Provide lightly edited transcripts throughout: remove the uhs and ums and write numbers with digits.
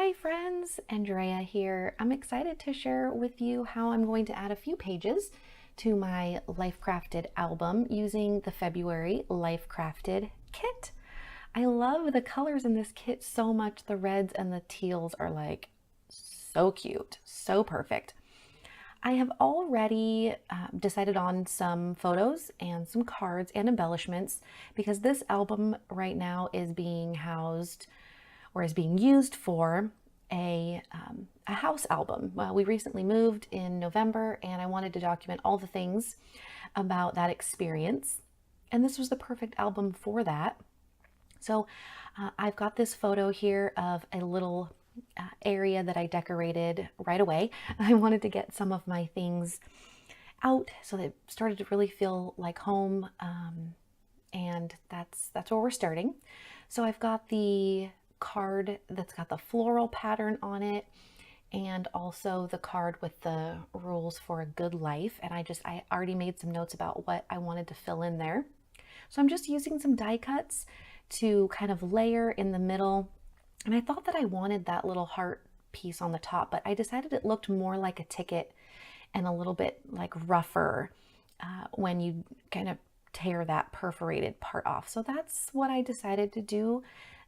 Hi friends, Andrea here. I'm excited to share with you how I'm going to add a few pages to my Life Crafted album using the February Life Crafted kit. I love the colors in this kit so much. The reds and the teals are like so cute, so perfect. I have already decided on some photos and some cards and embellishments because this album right now is being housed or is being used for a house album. Well, we recently moved in November and I wanted to document all the things about that experience. And this was the perfect album for that. So I've got this photo here of a little area that I decorated right away. I wanted to get some of my things out so that it started to really feel like home. And that's where we're starting. So I've got the card that's got the floral pattern on it and also the card with the rules for a good life. And I already made some notes about what I wanted to fill in there. So I'm just using some die cuts to kind of layer in the middle. And I thought that I wanted that little heart piece on the top, but I decided it looked more like a ticket and a little bit like rougher when you kind of tear that perforated part off. So that's what I decided to do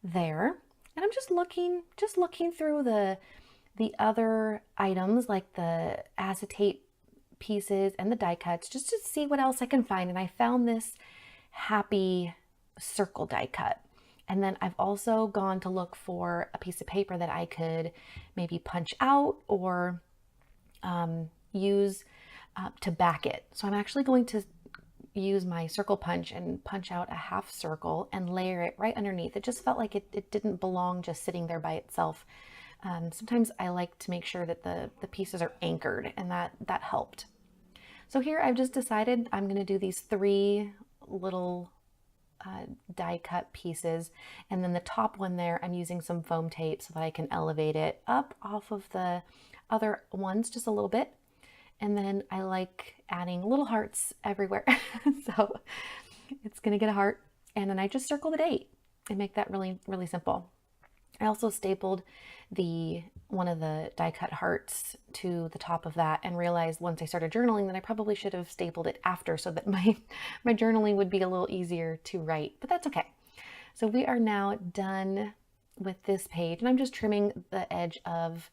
there. And I'm just looking through the other items like the acetate pieces and the die cuts just to see what else I can find. And I found this happy circle die cut. And then I've also gone to look for a piece of paper that I could maybe punch out or use to back it. So I'm actually going to use my circle punch and punch out a half circle and layer it right underneath. It just felt like it didn't belong just sitting there by itself. Sometimes I like to make sure that the pieces are anchored, and that helped. So here I've just decided I'm going to do these three little die cut pieces, and then the top one there I'm using some foam tape so that I can elevate it up off of the other ones just a little bit. And then I like adding little hearts everywhere. So it's gonna get a heart. And then I just circle the date and make that really, really simple. I also stapled one of the die cut hearts to the top of that and realized once I started journaling that I probably should have stapled it after so that my journaling would be a little easier to write, but that's okay. So we are now done with this page and I'm just trimming the edge of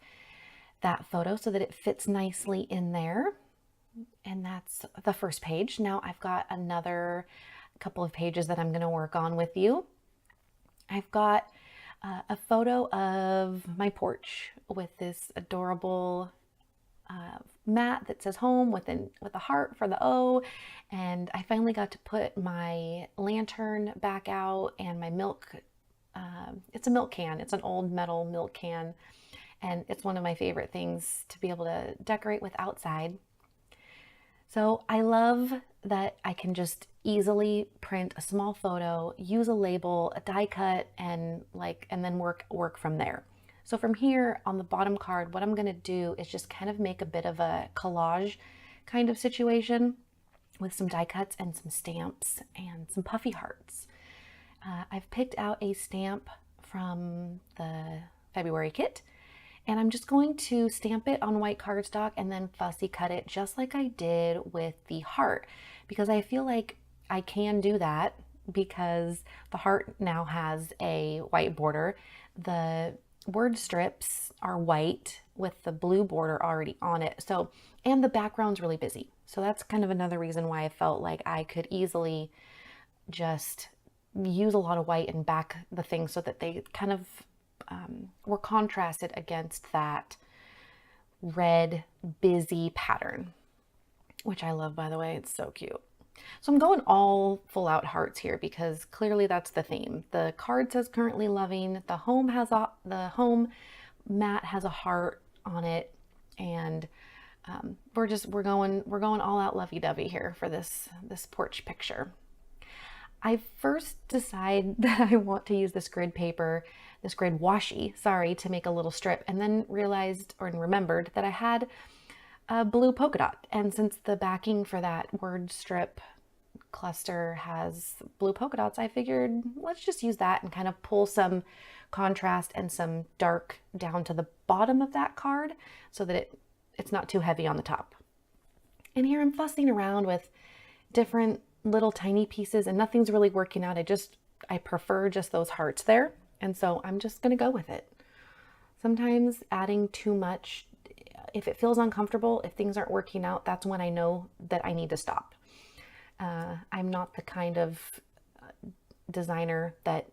that photo so that it fits nicely in there. And that's the first page. Now I've got another couple of pages that I'm going to work on with you. I've got a photo of my porch with this adorable mat that says home with a heart for the O. And I finally got to put my lantern back out and my milk. It's a milk can. It's an old metal milk can. And it's one of my favorite things to be able to decorate with outside. So I love that I can just easily print a small photo, use a label, a die cut, and then work from there. So from here on the bottom card, what I'm going to do is just kind of make a bit of a collage kind of situation with some die cuts and some stamps and some puffy hearts. I've picked out a stamp from the February kit. And I'm just going to stamp it on white cardstock and then fussy cut it just like I did with the heart, because I feel like I can do that because the heart now has a white border. The word strips are white with the blue border already on it. So, and the background's really busy. So that's kind of another reason why I felt like I could easily just use a lot of white and back the things so that they kind of were contrasted against that red busy pattern, which I love, by the way. It's so cute. So I'm going all full out hearts here because clearly that's the theme. The card says currently loving. The home mat has a heart on it, and we're going all out lovey-dovey here for this porch picture. I first decide that I want to use this grid paper, this grid washi, sorry, to make a little strip, and then realized or remembered that I had a blue polka dot. And since the backing for that word strip cluster has blue polka dots, I figured let's just use that and kind of pull some contrast and some dark down to the bottom of that card so that it's not too heavy on the top. And here I'm fussing around with different little tiny pieces and nothing's really working out. I prefer just those hearts there. And so I'm just going to go with it. Sometimes adding too much, if it feels uncomfortable, if things aren't working out, that's when I know that I need to stop. I'm not the kind of designer that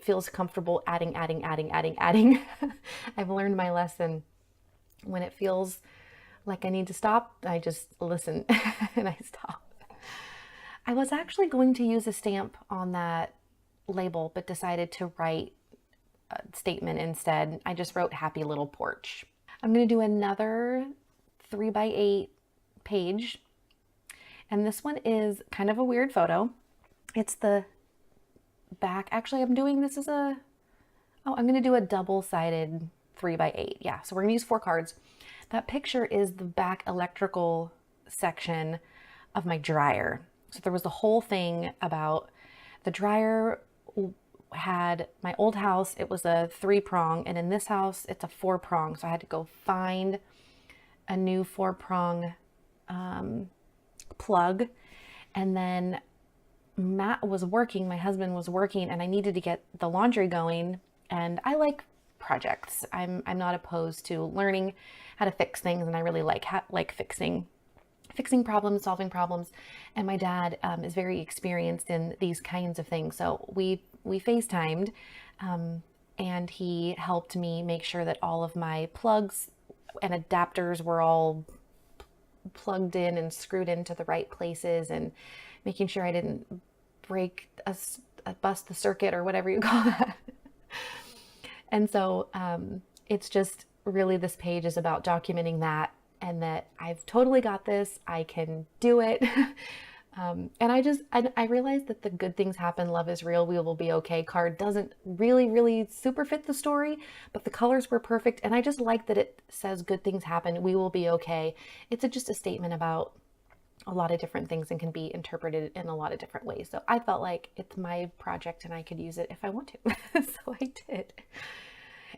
feels comfortable adding. I've learned my lesson. When it feels like I need to stop, I just listen and I stop. I was actually going to use a stamp on that label, but decided to write a statement instead. I just wrote happy little porch. I'm going to do another 3x8 page. And this one is kind of a weird photo. It's the back. Actually, I'm going to do a double-sided 3x8. Yeah, so we're going to use 4 cards. That picture is the back electrical section of my dryer. So there was the whole thing about the dryer had my old house, it was a 3-prong, and in this house it's a 4-prong. So I had to go find a new 4-prong plug. And then Matt was working, my husband was working, and I needed to get the laundry going. And I like projects. I'm not opposed to learning how to fix things, and I really like fixing problems, solving problems. And my dad is very experienced in these kinds of things. So we FaceTimed, and he helped me make sure that all of my plugs and adapters were all plugged in and screwed into the right places, and making sure I didn't bust the circuit or whatever you call that. And so it's just really, this page is about documenting that, and that I've totally got this. I can do it. And I realized that the good things happen, love is real, we will be okay card doesn't really super fit the story, but the colors were perfect. And I just like that it says good things happen, we will be okay. It's just a statement about a lot of different things and can be interpreted in a lot of different ways. So I felt like it's my project and I could use it if I want to. So I did.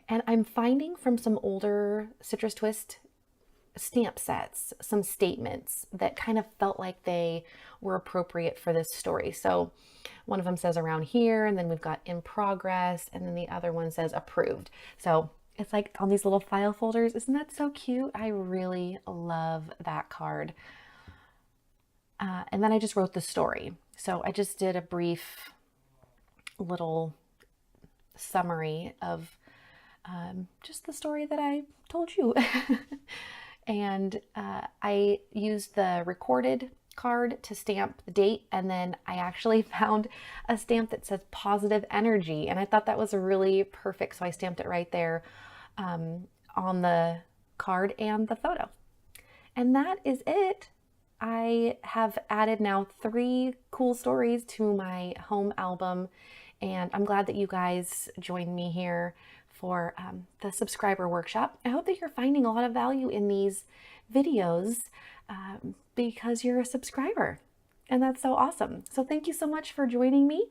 And I'm finding from some older Citrus Twist stamp sets some statements that kind of felt like they were appropriate for this story. So one of them says around here, and then we've got in progress, and then the other one says approved. So it's like on these little file folders. Isn't that so cute? I really love that card. And then I just wrote the story. So I just did a brief little summary of just the story that I told you. And I used the recorded card to stamp the date, and then I actually found a stamp that says positive energy, and I thought that was really perfect, so I stamped it right there on the card and the photo. And that is it. I have added now 3 cool stories to my home album, and I'm glad that you guys joined me here for the subscriber workshop. I hope that you're finding a lot of value in these videos because you're a subscriber, and that's so awesome. So thank you so much for joining me,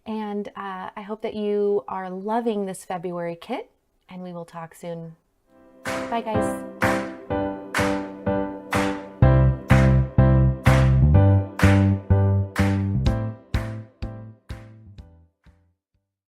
and I hope that you are loving this February kit, and we will talk soon. Bye guys.